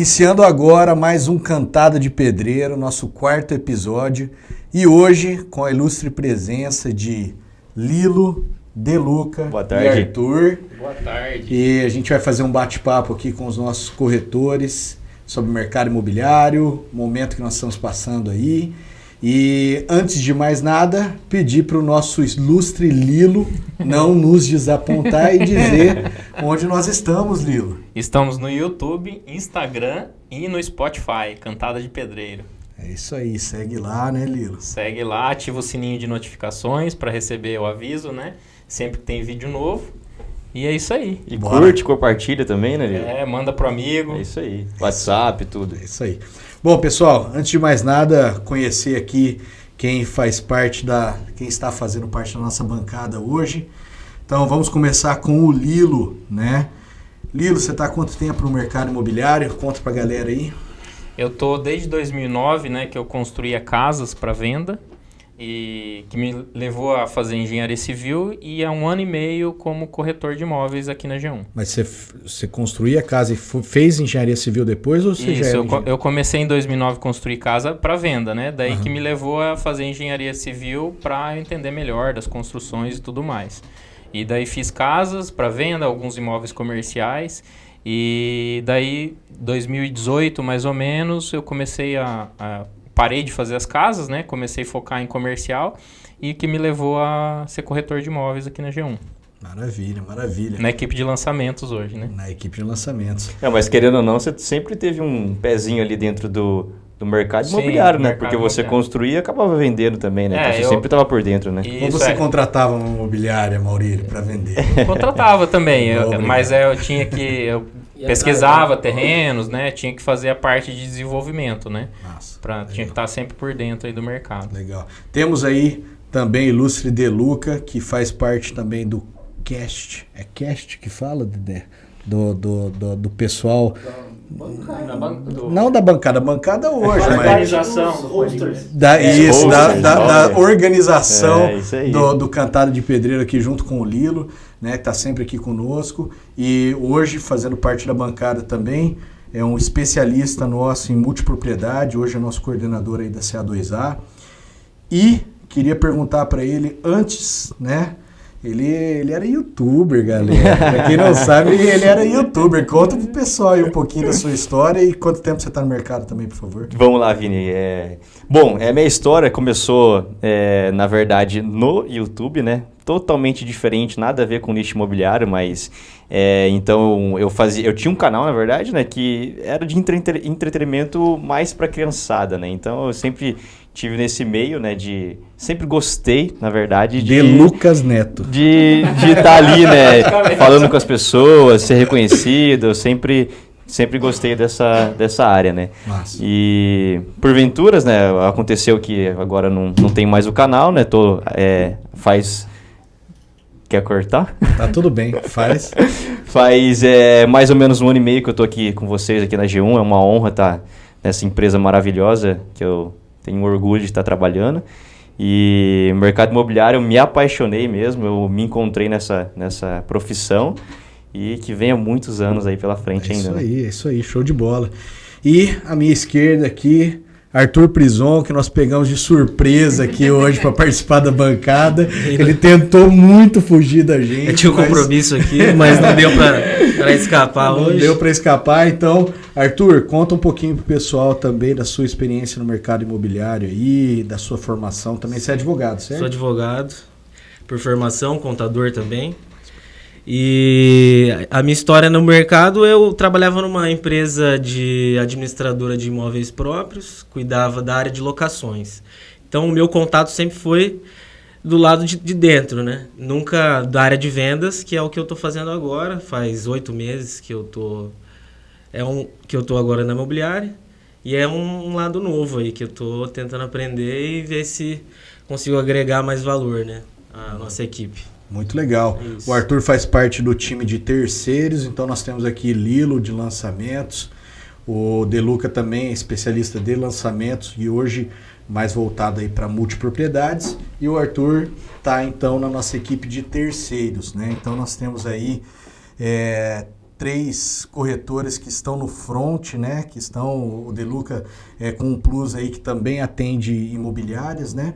Iniciando agora mais um Cantada de Pedreiro, nosso quarto episódio. E hoje com a ilustre presença de Lilo, Deluca e Arthur. Boa tarde. E a gente vai fazer um bate-papo aqui com os nossos corretores sobre o mercado imobiliário, o momento que nós estamos passando aí. E antes de mais nada, pedir para o nosso ilustre Lilo não nos desapontar e dizer onde nós estamos, Lilo. Estamos no YouTube, Instagram e no Spotify, Cantada de Pedreiro. É isso aí, segue lá, né, Lilo? Segue lá, ativa o sininho de notificações para receber o aviso, né? Sempre que tem vídeo novo. E é isso aí. E curte, compartilha também, né, Lilo? Manda pro amigo. É isso aí. WhatsApp, tudo. É isso aí. Bom, pessoal, antes de mais nada, conhecer aqui quem está fazendo parte da nossa bancada hoje. Então, vamos começar com o Lilo, né? Lilo, você está há quanto tempo no mercado imobiliário? Conta pra galera aí. Eu tô desde 2009, né, que eu construía casas para venda e que me levou a fazer engenharia civil e há 1 ano e meio como corretor de imóveis aqui na G1. Mas você construía a casa e fez engenharia civil depois ou você já era engenheiro? Eu comecei em 2009 a construir casa para venda, né? Daí que me levou a fazer engenharia civil para entender melhor das construções e tudo mais. E daí fiz casas para venda, alguns imóveis comerciais. E daí, 2018 mais ou menos, eu comecei parei de fazer as casas, né? Comecei a focar em comercial e que me levou a ser corretor de imóveis aqui na G1. Maravilha, maravilha. Na equipe de lançamentos hoje, né? Na equipe de lançamentos. Mas querendo ou não, você sempre teve um pezinho ali dentro do mercado imobiliário, né? Porque você construía e acabava vendendo também, né? Então você sempre estava por dentro, né? Ou você contratava uma imobiliária, Maurílio, para vender? Contratava também, mas eu tinha que... Eu pesquisava terrenos, né? Tinha que fazer a parte de desenvolvimento, né? Tinha que estar sempre por dentro aí do mercado. Legal. Temos aí também ilustre Deluca, que faz parte também do cast. É cast que fala, Dedé? Do pessoal... Não da bancada, a bancada hoje, mas... Organização. Da organização do Cantada de Pedreiro aqui junto com o Lilo, né, que está sempre aqui conosco. E hoje, fazendo parte da bancada também, é um especialista nosso em multipropriedade, hoje é nosso coordenador aí da CA2A. E queria perguntar para ele antes, né? Ele era youtuber, galera. Pra quem não sabe, ele era youtuber. Conta pro pessoal aí um pouquinho da sua história e quanto tempo você tá no mercado também, por favor. Vamos lá, Vini. Bom, minha história começou, na verdade, no YouTube, né? Totalmente diferente, nada a ver com nicho imobiliário, mas... então, eu tinha um canal, na verdade, né? Que era de entretenimento mais pra criançada, né? Então, eu sempre... tive nesse meio, né, sempre gostei, na verdade, de Lucas Neto. De estar ali, né, falando com as pessoas, ser reconhecido, eu sempre gostei dessa área, né. Massa. E, porventuras, né, aconteceu que agora não tem mais o canal, né, Quer cortar? Tá tudo bem, faz. Faz mais ou menos 1 ano e meio que eu tô aqui com vocês, aqui na G1, é uma honra estar nessa empresa maravilhosa que eu tenho orgulho de estar trabalhando. E o mercado imobiliário, eu me apaixonei mesmo, eu me encontrei nessa profissão e que venha muitos anos aí pela frente ainda. É isso aí, show de bola. E à minha esquerda aqui, Arthur Prison, que nós pegamos de surpresa aqui hoje para participar da bancada. Ele tentou muito fugir da gente. Eu tinha um compromisso aqui, mas não deu para escapar hoje. Não deu para escapar, então, Arthur, conta um pouquinho pro pessoal também da sua experiência no mercado imobiliário aí, da sua formação. Também você é advogado, certo? Sou advogado, por formação, contador também. E a minha história no mercado, eu trabalhava numa empresa de administradora de imóveis próprios, cuidava da área de locações. Então, o meu contato sempre foi do lado de dentro, né? Nunca da área de vendas, que é o que eu estou fazendo agora. Faz 8 meses que eu tô agora na imobiliária. E é um lado novo aí, que eu estou tentando aprender e ver se consigo agregar mais valor, né? À nossa equipe. Muito legal. O Arthur faz parte do time de terceiros, então nós temos aqui Lilo de lançamentos, o Deluca também é especialista de lançamentos e hoje mais voltado aí para multipropriedades, e o Arthur está então na nossa equipe de terceiros, né? Então nós temos aí 3 corretores que estão no front, né? Que estão, o Deluca com um plus aí que também atende imobiliárias, né?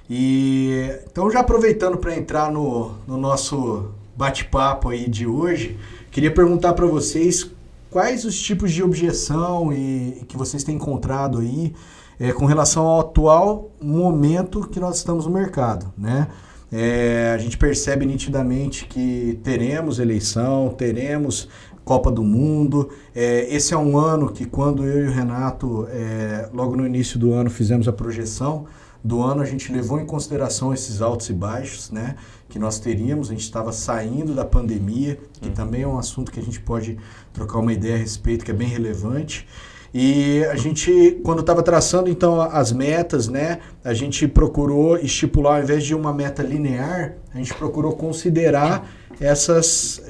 E então, já aproveitando para entrar no nosso bate-papo aí de hoje, queria perguntar para vocês quais os tipos de objeção que vocês têm encontrado aí com relação ao atual momento que nós estamos no mercado, né? A gente percebe nitidamente que teremos eleição, teremos Copa do Mundo. Esse é um ano que, quando eu e o Renato, logo no início do ano, fizemos a projeção do ano, a gente levou em consideração esses altos e baixos, né, que nós teríamos. A gente estava saindo da pandemia, que também é um assunto que a gente pode trocar uma ideia a respeito, que é bem relevante. E a gente, quando estava traçando então as metas, né, a gente procurou estipular, ao invés de uma meta linear, a gente procurou considerar essas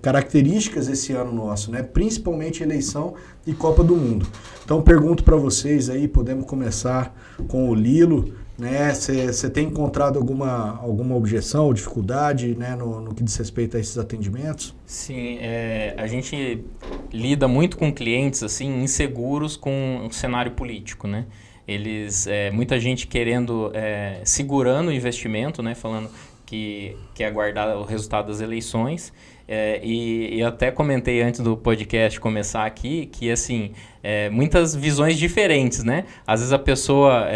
características esse ano nosso, né, principalmente eleição e Copa do Mundo. Então pergunto para vocês aí, podemos começar com o Lilo, né? Você tem encontrado alguma objeção ou dificuldade, né, no que diz respeito a esses atendimentos? Sim, a gente lida muito com clientes assim inseguros com o cenário político, né? Eles, muita gente querendo, segurando o investimento, né, falando que quer aguardar o resultado das eleições. E até comentei antes do podcast começar aqui que, assim, muitas visões diferentes, né? Às vezes a pessoa,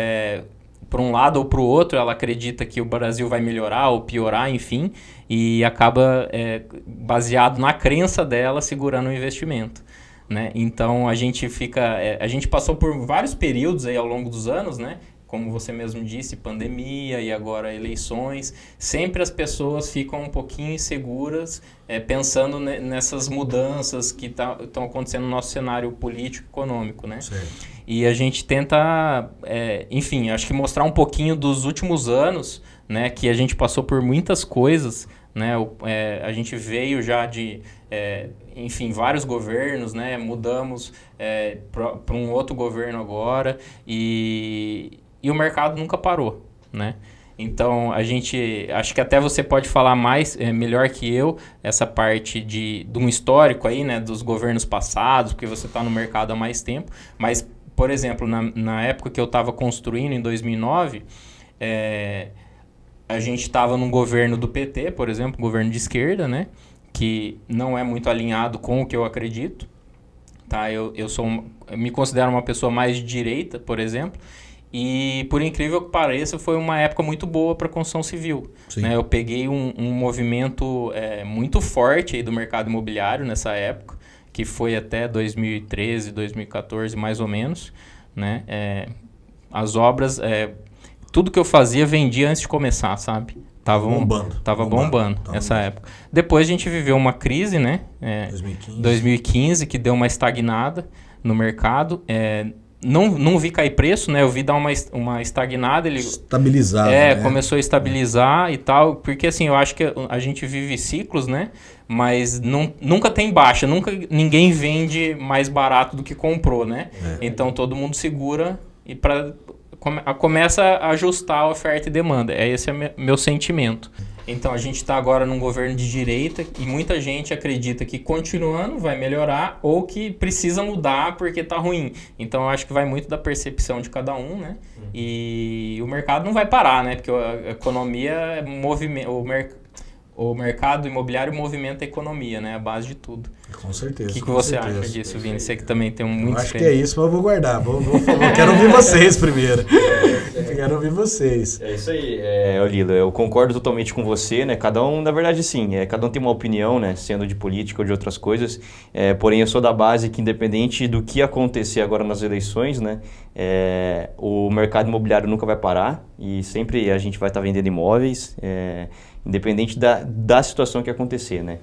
por um lado ou para o outro, ela acredita que o Brasil vai melhorar ou piorar, enfim, e acaba baseado na crença dela segurando o investimento, né? Então a gente passou por vários períodos aí ao longo dos anos, né? Como você mesmo disse, pandemia e agora eleições, sempre as pessoas ficam um pouquinho inseguras, pensando nessas mudanças que estão acontecendo no nosso cenário político e econômico, né? Certo. E a gente tenta, enfim, acho que mostrar um pouquinho dos últimos anos, né, que a gente passou por muitas coisas, né? A gente veio já de, enfim, vários governos, né? Mudamos para um outro governo agora e o mercado nunca parou, né? Então, acho que até você pode falar melhor que eu, essa parte de um histórico aí, né, dos governos passados, porque você está no mercado há mais tempo. Mas, por exemplo, na época que eu estava construindo, em 2009, a gente estava num governo do PT, por exemplo, governo de esquerda, né, que não é muito alinhado com o que eu acredito. Tá? Eu me considero uma pessoa mais de direita, por exemplo. E, por incrível que pareça, foi uma época muito boa para a construção civil, né? Eu peguei um movimento muito forte aí do mercado imobiliário nessa época, que foi até 2013, 2014, mais ou menos, né? As obras, tudo que eu fazia, vendia antes de começar, sabe? Tava bombando essa época. Depois a gente viveu uma crise, né? 2015, que deu uma estagnada no mercado. Não vi cair preço, né? Eu vi dar uma estagnada. Estabilizado, né? Começou a estabilizar e tal. Porque, assim, eu acho que a gente vive ciclos, né? Mas nunca tem baixa. Ninguém vende mais barato do que comprou, né? Então, todo mundo segura e começa a ajustar a oferta e demanda. Esse é meu sentimento. Então, a gente está agora num governo de direita e muita gente acredita que continuando vai melhorar ou que precisa mudar porque está ruim. Então, eu acho que vai muito da percepção de cada um, né? E o mercado não vai parar, né? Porque a economia movimenta, o mercado imobiliário movimenta a economia, né? A base de tudo. Com certeza. O que você acha disso, Vini? Você que também tem muito... Eu acho que é isso, mas eu vou guardar. Quero ouvir vocês primeiro. Quero ouvir vocês. É isso aí, Lilo. Eu concordo totalmente com você, né? Cada um, na verdade, sim. Cada um tem uma opinião, né? Sendo de política ou de outras coisas. Porém, eu sou da base que, independente do que acontecer agora nas eleições, né? O mercado imobiliário nunca vai parar e sempre a gente vai estar vendendo imóveis, independente da situação que acontecer, né?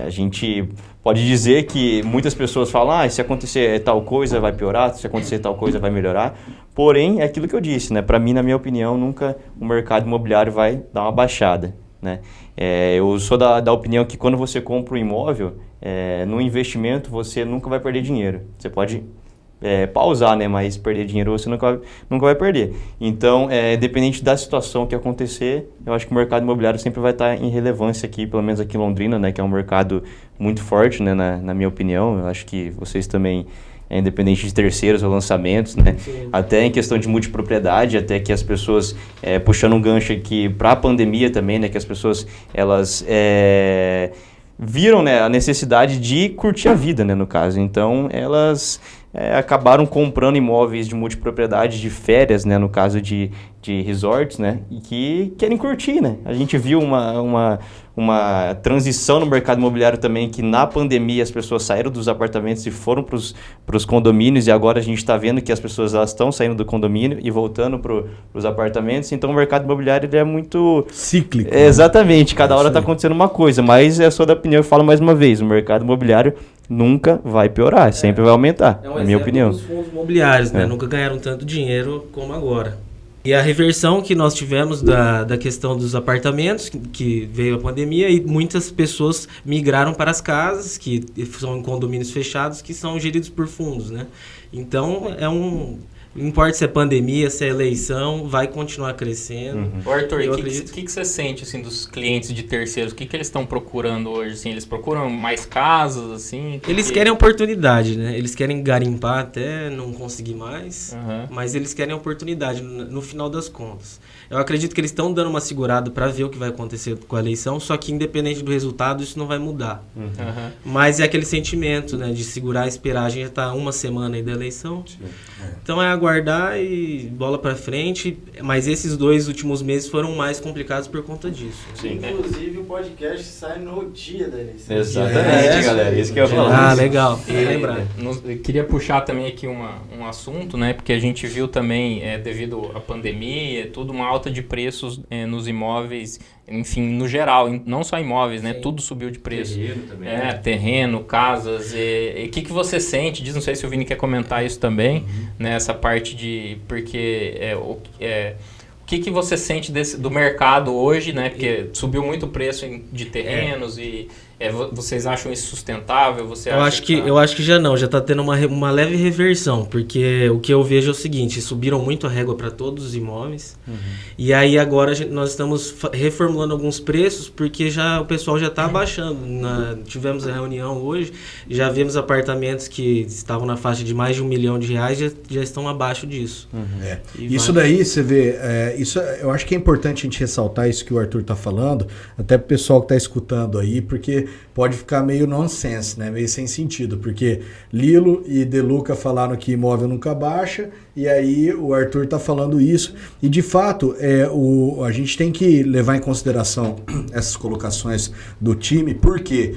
A gente pode dizer que muitas pessoas falam, se acontecer tal coisa vai piorar, se acontecer tal coisa vai melhorar. Porém, é aquilo que eu disse, né? Para mim, na minha opinião, nunca o mercado imobiliário vai dar uma baixada, né? Eu sou da opinião que quando você compra um imóvel, no investimento você nunca vai perder dinheiro. Você pode pausar, né? Mas perder dinheiro você nunca vai perder. Então, independente da situação que acontecer, eu acho que o mercado imobiliário sempre vai estar em relevância aqui, pelo menos aqui em Londrina, né? Que é um mercado muito forte, né? Na minha opinião. Eu acho que vocês também, independente de terceiros ou lançamentos, né? Sim. Até em questão de multipropriedade, até que as pessoas, puxando um gancho aqui para a pandemia também, né? Que as pessoas, elas viram, né, a necessidade de curtir a vida, né, no caso. Então, elas acabaram comprando imóveis de multipropriedade, de férias, né, no caso de resorts, né, e que querem curtir, né. A gente viu uma transição no mercado imobiliário também, que na pandemia as pessoas saíram dos apartamentos e foram para os condomínios, e agora a gente está vendo que as pessoas estão saindo do condomínio e voltando para os apartamentos. Então o mercado imobiliário ele é muito cíclico. Exatamente, cada hora está acontecendo uma coisa, mas é só da opinião, eu falo mais uma vez, o mercado imobiliário nunca vai piorar, sempre vai aumentar, na minha opinião. Os fundos imobiliários, né? Nunca ganharam tanto dinheiro como agora. E a reversão que nós tivemos da questão dos apartamentos, que veio a pandemia, e muitas pessoas migraram para as casas, que são em condomínios fechados, que são geridos por fundos, né? Então, não importa se é pandemia, se é eleição, vai continuar crescendo. Arthur, o que você sente assim, dos clientes de terceiros? O que eles estão procurando hoje? Assim, eles procuram mais casas? Assim, eles querem oportunidade, né? Eles querem garimpar até não conseguir mais, mas eles querem oportunidade no final das contas. Eu acredito que eles estão dando uma segurada para ver o que vai acontecer com a eleição, só que independente do resultado, isso não vai mudar. Mas é aquele sentimento, né, de segurar, esperar. A gente já está uma semana aí da eleição. Então é aguardar e bola para frente. Mas esses 2 últimos meses foram mais complicados por conta disso. Sim. Inclusive o podcast sai no dia da eleição. Exatamente, galera. Isso que eu ia falar. Ah, legal. Lembrar. Eu queria puxar também aqui um assunto, né? Porque a gente viu também, devido à pandemia, tudo uma alta de preços nos imóveis, enfim, no geral, não só imóveis, né? Tudo subiu de preço. Terreno também. Terreno, casas. E o que você sente? Não sei se o Vini quer comentar isso também, né? Essa parte de... Porque o que você sente do mercado hoje, né? Porque subiu muito o preço de terrenos e vocês acham isso sustentável? Eu acho que já não, já está tendo uma leve reversão, porque o que eu vejo é o seguinte: subiram muito a régua para todos os imóveis, e aí agora nós estamos reformulando alguns preços, porque o pessoal já está abaixando. Tivemos a reunião hoje, já vimos apartamentos que estavam na faixa de mais de R$1 milhão, já estão abaixo disso. Isso daí, você vê, eu acho que é importante a gente ressaltar isso que o Arthur está falando, até para o pessoal que está escutando aí, porque pode ficar meio nonsense, né? Meio sem sentido, porque Lilo e De Luca falaram que imóvel nunca baixa, e aí o Arthur está falando isso, e de fato a gente tem que levar em consideração essas colocações do time, porque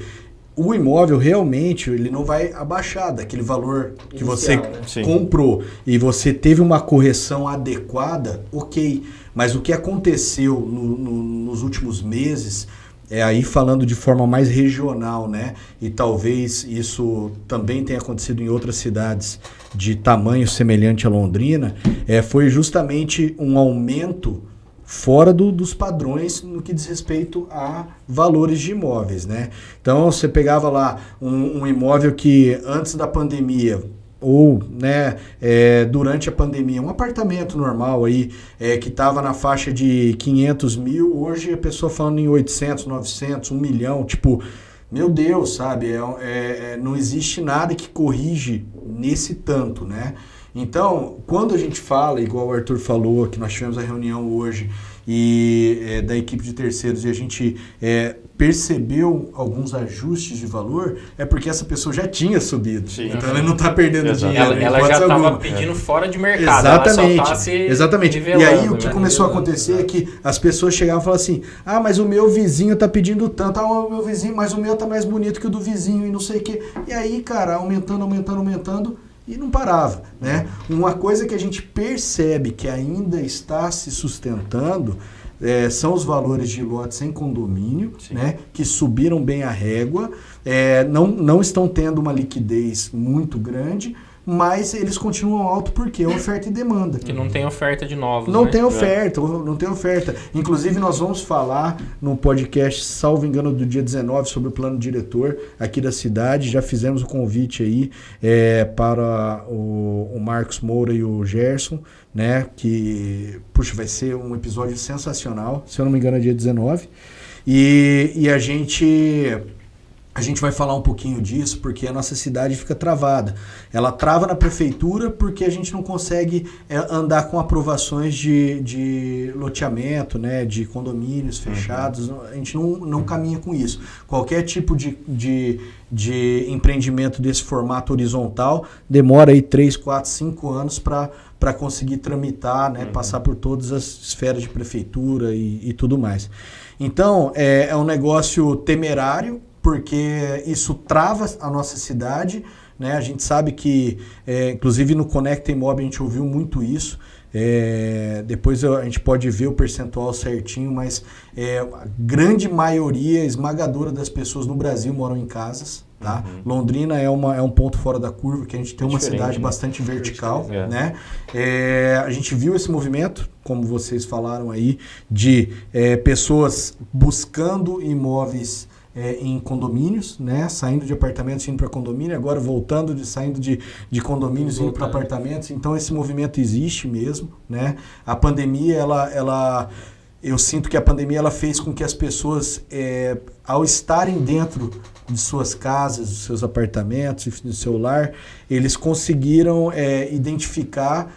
o imóvel realmente ele não vai abaixar daquele valor que você comprou e você teve uma correção adequada, ok, mas o que aconteceu nos últimos meses, aí falando de forma mais regional, né? E talvez isso também tenha acontecido em outras cidades de tamanho semelhante a Londrina, foi justamente um aumento fora dos padrões no que diz respeito a valores de imóveis, né? Então você pegava lá um imóvel que antes da pandemia ou durante a pandemia, um apartamento normal aí, que estava na faixa de 500 mil, hoje a pessoa falando em 800, 900, 1 milhão, tipo, meu Deus, sabe? Não existe nada que corrige nesse tanto, né? Então, quando a gente fala, igual o Arthur falou, que nós tivemos a reunião hoje e da equipe de terceiros e a gente percebeu alguns ajustes de valor, é porque essa pessoa já tinha subido. Sim. Então ela não está perdendo dinheiro. Ela já estava pedindo fora de mercado. Exatamente. Ela só tá se exatamente. E aí o que começou a acontecer é que as pessoas chegavam e falavam assim: ah, mas o meu vizinho está pedindo tanto, o meu vizinho, mas o meu está mais bonito que o do vizinho e não sei o quê. E aí, cara, aumentando. E não parava, né? Uma coisa que a gente percebe que ainda está se sustentando são os valores de lotes em condomínio, né? Que subiram bem a régua, não estão tendo uma liquidez muito grande, mas eles continuam alto porque é oferta e demanda. Que não tem oferta de novos, Não né? tem oferta, não tem oferta. Inclusive, nós vamos falar no podcast, salvo engano, do dia 19, sobre o plano diretor aqui da cidade. Já fizemos o convite aí para o Marcos Moura e o Gerson, né? Que, puxa, vai ser um episódio sensacional. Se eu não me engano, é dia 19. E a gente vai falar um pouquinho disso porque a nossa cidade fica travada. Ela trava na prefeitura porque a gente não consegue andar com aprovações de loteamento, né, de condomínios fechados. A gente não caminha com isso. Qualquer tipo de empreendimento desse formato horizontal demora aí 3, 4, 5 anos para conseguir tramitar, né, passar por todas as esferas de prefeitura e tudo mais. Então, é um negócio temerário, porque isso trava a nossa cidade, né? A gente sabe que, inclusive no Conecta Imob a gente ouviu muito isso, depois a gente pode ver o percentual certinho, mas a grande maioria esmagadora das pessoas no Brasil moram em casas. Tá? Londrina é um ponto fora da curva, que a gente tem uma cidade bastante vertical, né? A gente viu esse movimento, como vocês falaram aí, de pessoas buscando imóveis em condomínios, né? Saindo de apartamentos indo para condomínio, agora saindo de condomínios indo para apartamentos. Então esse movimento existe mesmo, né? A pandemia, eu sinto que a pandemia ela fez com que as pessoas, ao estarem dentro de suas casas, dos seus apartamentos, do seu lar, eles conseguiram identificar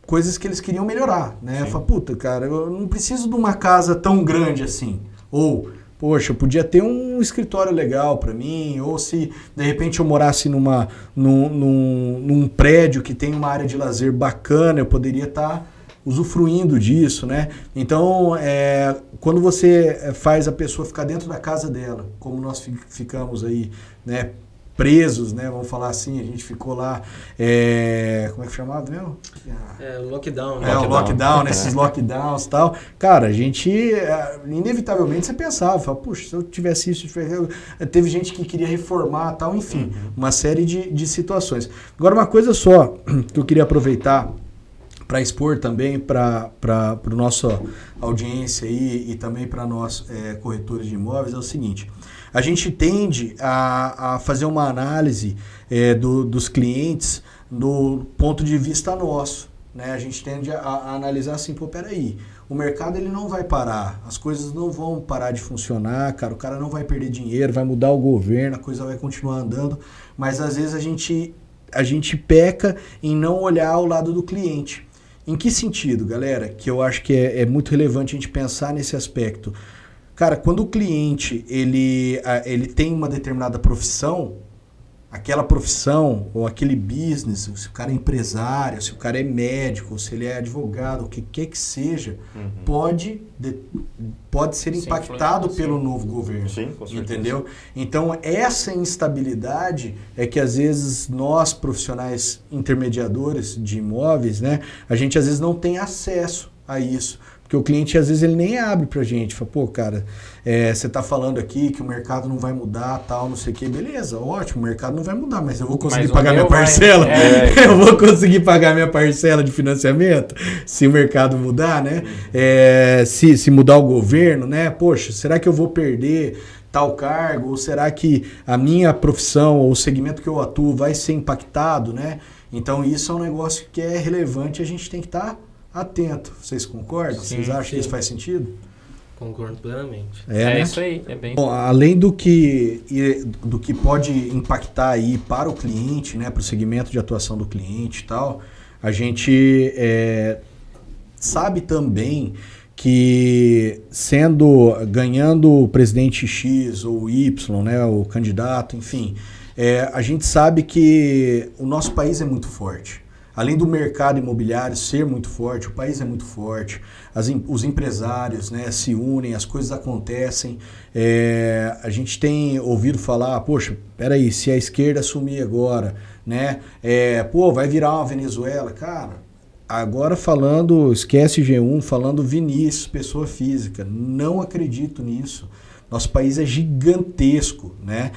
coisas que eles queriam melhorar, né? Fala, puta, cara, eu não preciso de uma casa tão grande assim. Ou, poxa, eu podia ter um escritório legal para mim, ou se de repente eu morasse num prédio que tem uma área de lazer bacana, eu poderia estar usufruindo disso, né? Então, quando você faz a pessoa ficar dentro da casa dela, como nós ficamos aí, né, presos, né, vamos falar assim, a gente ficou lá, como é que chamava mesmo? Lockdown. O lockdown, né, esses lockdowns e tal. Cara, a gente, inevitavelmente, você pensava, fala, puxa, se eu tivesse isso, teve gente que queria reformar e tal, enfim, uma série de situações. Agora, uma coisa só que eu queria aproveitar para expor também para a nossa audiência aí, e também para nós corretores de imóveis é o seguinte: a gente tende a fazer uma análise dos clientes do ponto de vista nosso, né? A gente tende a analisar assim, pô, peraí, o mercado ele não vai parar, as coisas não vão parar de funcionar, cara, o cara não vai perder dinheiro, vai mudar o governo, a coisa vai continuar andando, mas às vezes a gente peca em não olhar o lado do cliente. Em que sentido, galera? Que eu acho que é muito relevante a gente pensar nesse aspecto. Cara, quando o cliente ele tem uma determinada profissão, aquela profissão ou aquele business, se o cara é empresário, se o cara é médico, se ele é advogado, o que quer que seja, pode ser impactado pelo novo governo. Sim, com certeza. Entendeu? Então, essa instabilidade é que às vezes nós, profissionais intermediadores de imóveis, né, a gente às vezes não tem acesso a isso. Porque o cliente, às vezes, ele nem abre pra gente. Fala, pô, cara, você tá falando aqui que o mercado não vai mudar, tal, não sei o quê. Beleza, ótimo, o mercado não vai mudar, mas eu vou conseguir pagar minha parcela? Eu vou conseguir pagar minha parcela de financiamento se o mercado mudar, né? Se mudar o governo, né? Poxa, será que eu vou perder tal cargo? Ou será que a minha profissão ou o segmento que eu atuo vai ser impactado, né? Então, isso é um negócio que é relevante e a gente tem que estar atento. Vocês concordam? Sim, Vocês acham que isso faz sentido? Concordo plenamente. Né? Isso aí. É bem... Bom, além do que pode impactar aí para o cliente, né, para o segmento de atuação do cliente e tal, a gente sabe também que ganhando o presidente X ou Y, né, o candidato, enfim, a gente sabe que o nosso país é muito forte. Além do mercado imobiliário ser muito forte, o país é muito forte, os empresários, né, se unem, as coisas acontecem. A gente tem ouvido falar, poxa, peraí, se a esquerda assumir agora, né, vai virar uma Venezuela. Cara, agora falando, esquece G1, falando Vinícius, pessoa física, não acredito nisso. Nosso país é gigantesco, né?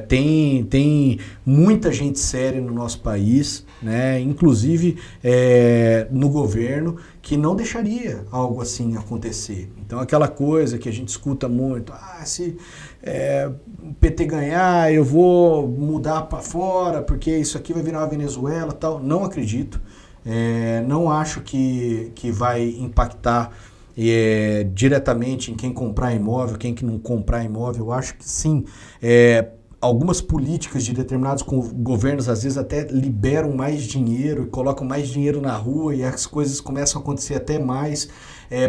Tem muita gente séria no nosso país, né? Inclusive no governo, que não deixaria algo assim acontecer. Então, aquela coisa que a gente escuta muito, se o PT ganhar, eu vou mudar para fora, porque isso aqui vai virar uma Venezuela, tal. Não acredito. Não acho que vai impactar diretamente em quem comprar imóvel, quem que não comprar imóvel. Eu acho que sim. Algumas políticas de determinados governos às vezes até liberam mais dinheiro e colocam mais dinheiro na rua e as coisas começam a acontecer até mais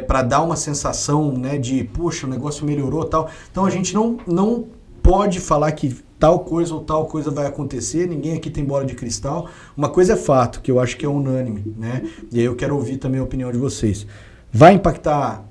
para dar uma sensação, né, de, poxa, o negócio melhorou, tal. Então a gente não pode falar que tal coisa ou tal coisa vai acontecer, ninguém aqui tem bola de cristal. Uma coisa é fato, que eu acho que é unânime, né? E aí eu quero ouvir também a opinião de vocês. Vai impactar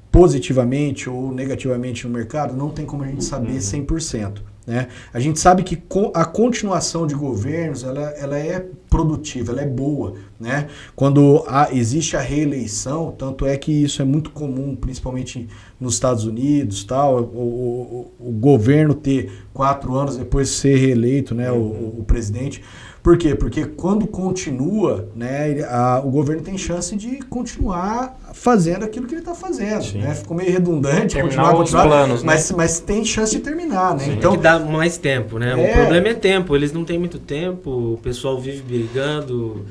positivamente ou negativamente no mercado? Não tem como a gente saber 100%. Né? A gente sabe que a continuação de governos ela é produtiva, ela é boa, né? Quando existe a reeleição, tanto é que isso é muito comum, principalmente nos Estados Unidos, tal, o governo ter 4 anos depois de ser reeleito, né, o presidente. Por quê? Porque quando continua, né, o governo tem chance de continuar fazendo aquilo que ele está fazendo. Né? Ficou meio redundante, continuar, planos, mas tem chance de terminar. Né? Então, tem que dar mais tempo, né? O problema é tempo, eles não têm muito tempo, o pessoal vive brigando,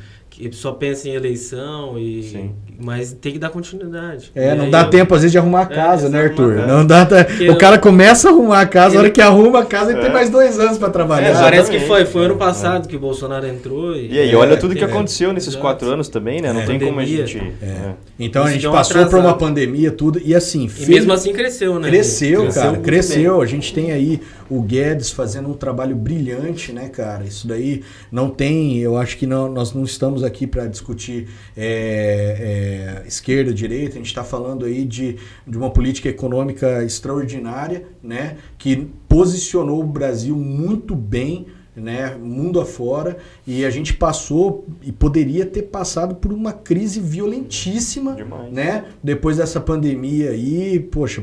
só pensa em eleição, mas tem que dar continuidade. Não dá tempo, às vezes, de arrumar a casa, né, Arthur? Não dá, o cara começa a arrumar a casa, a hora que arruma a casa, ele tem mais 2 anos para trabalhar. Parece que foi ano passado que o Bolsonaro entrou. E aí, olha tudo que aconteceu nesses 4 anos também, né? Não tem como a gente... Então, a gente passou por uma pandemia, tudo, e assim... E mesmo assim cresceu, né? Cresceu. A gente tem aí o Guedes fazendo um trabalho brilhante, né, cara? Isso daí não tem... Eu acho que nós não estamos aqui para discutir esquerda, direita, a gente está falando aí de uma política econômica extraordinária, né, que posicionou o Brasil muito bem, né, mundo afora, e a gente passou e poderia ter passado por uma crise violentíssima, né, depois dessa pandemia aí, poxa,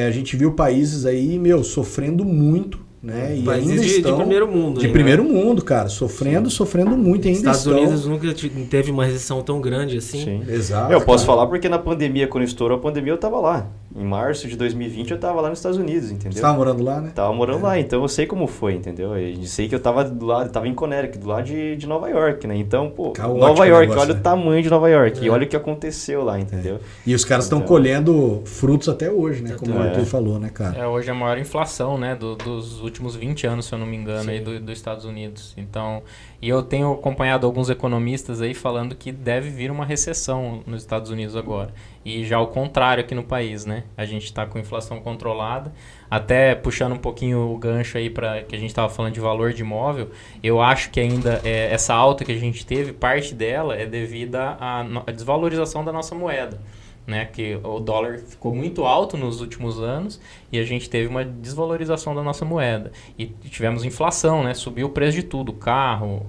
a gente viu países aí, sofrendo muito, né? E ainda estão de primeiro mundo. De primeiro mundo, cara. Sofrendo muito ainda. Estados Unidos nunca teve uma recessão tão grande assim. Sim. Exato. Eu posso falar porque na pandemia, quando estourou a pandemia, eu tava lá. Em março de 2020 eu tava lá nos Estados Unidos, entendeu? Você tava morando lá, né? Tava morando lá, então eu sei como foi, entendeu? Eu sei que eu tava do lado, tava em Connecticut, do lado de Nova York, né? Então, Nova York, olha o tamanho de Nova York, e olha o que aconteceu lá, entendeu? E os caras estão colhendo frutos até hoje, né? Como o Arthur falou, né, cara? Hoje é a maior inflação, né? Dos últimos 20 anos, se eu não me engano, aí dos Estados Unidos. Então, e eu tenho acompanhado alguns economistas aí falando que deve vir uma recessão nos Estados Unidos agora. E já o contrário aqui no país, né? A gente está com inflação controlada. Até puxando um pouquinho o gancho aí para que a gente estava falando de valor de imóvel, eu acho que ainda essa alta que a gente teve, parte dela é devido à desvalorização da nossa moeda. Né, que o dólar ficou muito alto nos últimos anos e a gente teve uma desvalorização da nossa moeda. E tivemos inflação, né? Subiu o preço de tudo, carro,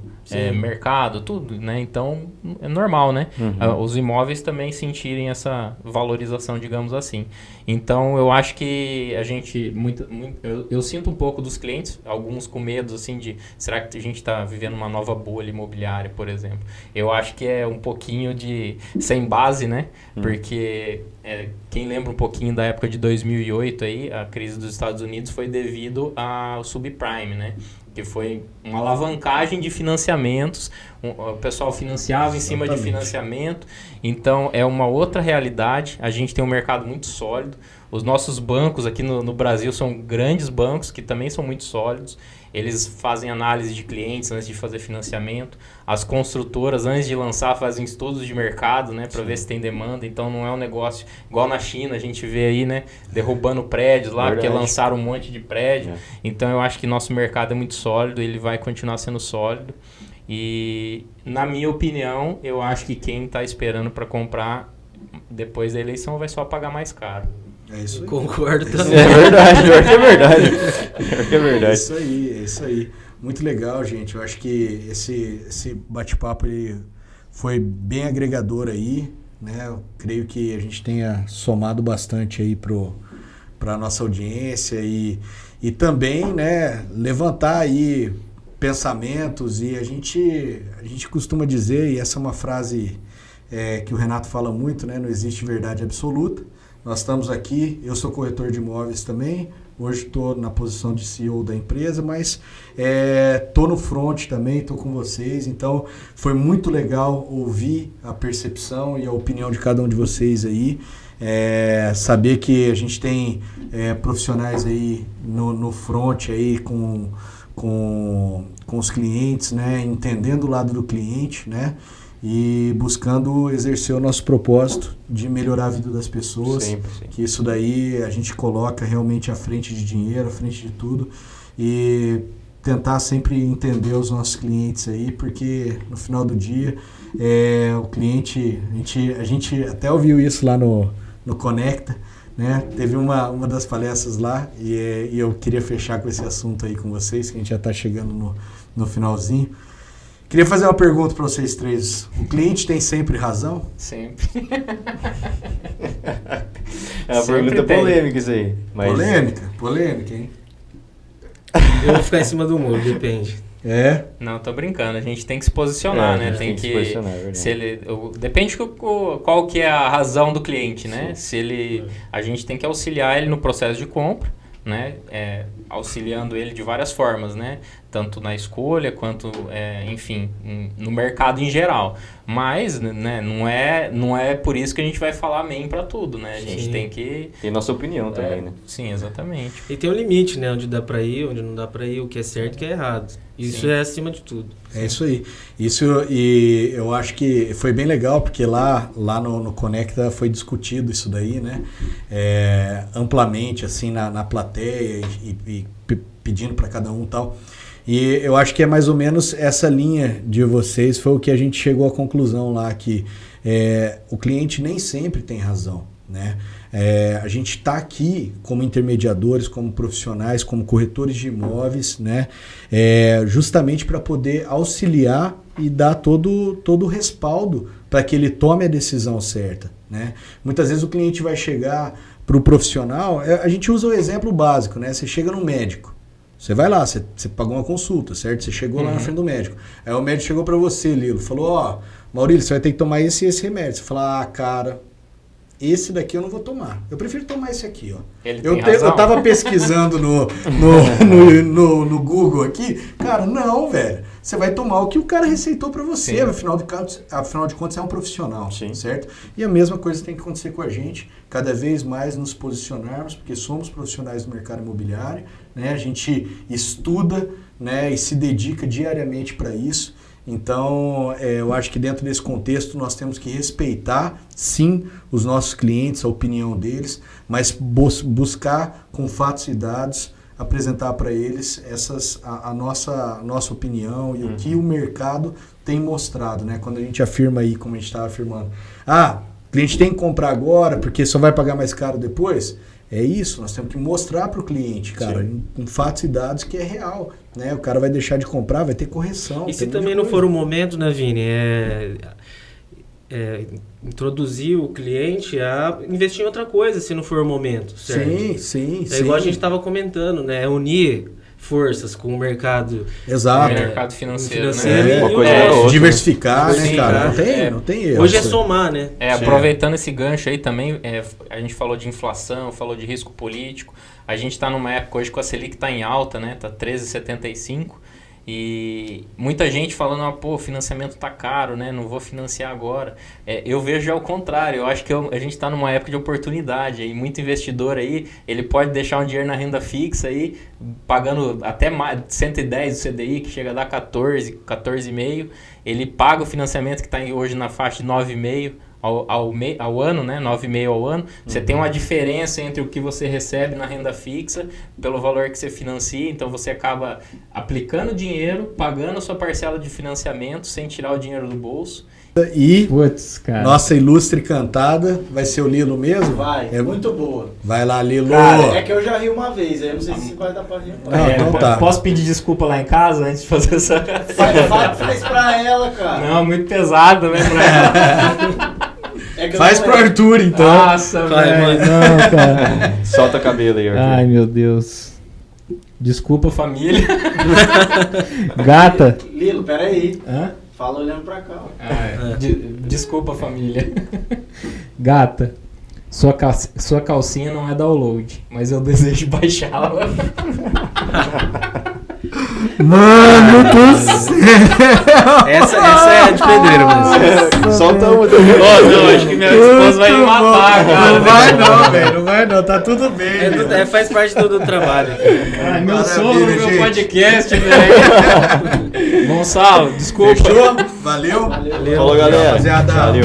mercado, tudo, né? Então, é normal, né? Os imóveis também sentirem essa valorização, digamos assim. Então, eu acho que a gente... eu sinto um pouco dos clientes, alguns com medo, assim, de... Será que a gente está vivendo uma nova bolha imobiliária, por exemplo? Eu acho que é um pouquinho de... sem base, né? Porque quem lembra um pouquinho da época de 2008 aí, a crise dos Estados Unidos foi devido ao subprime, né? Que foi uma alavancagem de financiamentos, o pessoal financiava em cima de financiamento, então é uma outra realidade. A gente tem um mercado muito sólido, os nossos bancos aqui no Brasil são grandes bancos que também são muito sólidos. Eles fazem análise de clientes antes de fazer financiamento. As construtoras, antes de lançar, fazem estudos de mercado, né, para ver se tem demanda. Então, não é um negócio igual na China, a gente vê aí, né, derrubando prédios lá, porque lançaram um monte de prédio. Então, eu acho que nosso mercado é muito sólido, ele vai continuar sendo sólido. E, na minha opinião, eu acho que quem está esperando para comprar depois da eleição vai só pagar mais caro. É isso aí. Concordo também. É verdade, pior que é verdade. Pior que é verdade. É isso aí. Muito legal, gente. Eu acho que esse bate-papo ele foi bem agregador aí, né? Eu creio que a gente tenha somado bastante aí para a nossa audiência e também, né, levantar aí pensamentos, e a gente costuma dizer, e essa é uma frase que o Renato fala muito, né? Não existe verdade absoluta. Nós estamos aqui, eu sou corretor de imóveis também, hoje estou na posição de CEO da empresa, mas estou no front também, estou com vocês, então foi muito legal ouvir a percepção e a opinião de cada um de vocês aí, saber que a gente tem profissionais aí no front aí com os clientes, né, entendendo o lado do cliente, né, e buscando exercer o nosso propósito de melhorar a vida das pessoas, sempre. Que isso daí a gente coloca realmente à frente de dinheiro, à frente de tudo, e tentar sempre entender os nossos clientes aí, porque no final do dia o cliente, a gente até ouviu isso lá no Conecta, né? Teve uma das palestras lá e eu queria fechar com esse assunto aí com vocês, que a gente já está chegando no finalzinho. Queria fazer uma pergunta para vocês três. O cliente tem sempre razão? Sempre. É uma pergunta polêmica isso aí. Mas... Polêmica, hein? Eu vou ficar em cima do muro, depende. Não, tô brincando. A gente tem que se posicionar, né? Tem que se posicionar, se ele, depende qual que é a razão do cliente, né? Se a gente tem que auxiliar ele no processo de compra, né? Auxiliando ele de várias formas, né? Tanto na escolha quanto, enfim, no mercado em geral. Mas, né, não é por isso que a gente vai falar amém para tudo, né? A gente tem que... Tem nossa opinião também, né? Sim, exatamente. E tem um limite, né? Onde dá para ir, onde não dá para ir, o que é certo e o que é errado. Isso é acima de tudo. É isso aí. E eu acho que foi bem legal, porque lá no Conecta foi discutido isso daí, né? Amplamente, assim, na plateia e pedindo para cada um e tal. E eu acho que é mais ou menos essa linha de vocês, foi o que a gente chegou à conclusão lá, que o cliente nem sempre tem razão, né? A gente está aqui como intermediadores, como profissionais, como corretores de imóveis, né? Justamente para poder auxiliar e dar todo o respaldo para que ele tome a decisão certa, né? Muitas vezes o cliente vai chegar para o profissional, a gente usa o exemplo básico, né? Você chega no médico, você vai lá, você pagou uma consulta, certo? Você chegou lá na frente do médico. Aí o médico chegou para você, Lilo, falou, Maurílio, você vai ter que tomar esse e esse remédio. Você fala, cara, esse daqui eu não vou tomar. Eu prefiro tomar esse aqui, ó. Eu tava pesquisando no Google aqui. Cara, não, velho. Você vai tomar o que o cara receitou para você. Afinal de contas, é um profissional, certo? E a mesma coisa tem que acontecer com a gente. Cada vez mais nos posicionarmos, porque somos profissionais do mercado imobiliário, né? A gente estuda, né, e se dedica diariamente para isso. Então, eu acho que dentro desse contexto nós temos que respeitar, sim, os nossos clientes, a opinião deles, mas buscar com fatos e dados, apresentar para eles a nossa opinião e o que o mercado tem mostrado, né? Quando a gente afirma aí, como a gente estava afirmando, o cliente tem que comprar agora porque só vai pagar mais caro depois. É isso, nós temos que mostrar para o cliente, cara, com fatos e dados que é real, né? O cara vai deixar de comprar, vai ter correção. E se também não for o momento, né, Vini, introduzir o cliente a investir em outra coisa, se não for o momento, certo? Sim. Igual a gente estava comentando, né? Unir forças com o mercado. Exato. Mercado financeiro, né? Uma coisa para outra. Diversificar, né, cara? Não tem erro. Hoje é somar, né? Aproveitando esse gancho aí também, a gente falou de inflação, falou de risco político. A gente está numa época hoje que a Selic está em alta, né? Está 13,75. E muita gente falando, o financiamento tá caro, né? Não vou financiar agora. Eu vejo ao contrário, eu acho que a gente está numa época de oportunidade. E muito investidor aí, ele pode deixar um dinheiro na renda fixa aí, pagando até mais 110 do CDI, que chega a dar 14,5. Ele paga o financiamento que está hoje na faixa de 9,5 ao ano, né? 9,5 ao ano. Você tem uma diferença entre o que você recebe na renda fixa pelo valor que você financia, então você acaba aplicando dinheiro, pagando a sua parcela de financiamento sem tirar o dinheiro do bolso. E nossa ilustre cantada vai ser o Lilo mesmo? Vai, muito boa. Vai lá, Lilo. Cara, é que eu já ri uma vez, aí eu não sei se vai dar pra rir. Então tá. Posso pedir desculpa lá em casa antes de fazer essa... Faz pra ela, cara. Não, muito pesado, né, pra ela. Faz pro Arthur, então. Nossa, velho. Não, cara. Solta o cabelo aí, Arthur. Ai, meu Deus. Desculpa, família. Gata. Lilo, peraí. Hã? Fala olhando pra cá. Desculpa, família. Gata. Sua calcinha não é download, mas eu desejo baixá-la. Mano do céu! Essa é de pedreiro, mas... Solta uma do Não, acho que minha esposa vai me matar, cara. Não vai não, velho. Não vai não. Tá tudo bem. velho. faz parte do trabalho. Ai, meu Maravilha, sogro no meu gente. podcast, velho. Gonçalo, desculpa. Fechou? Valeu? Falou, galera. Rapaziada. Valeu.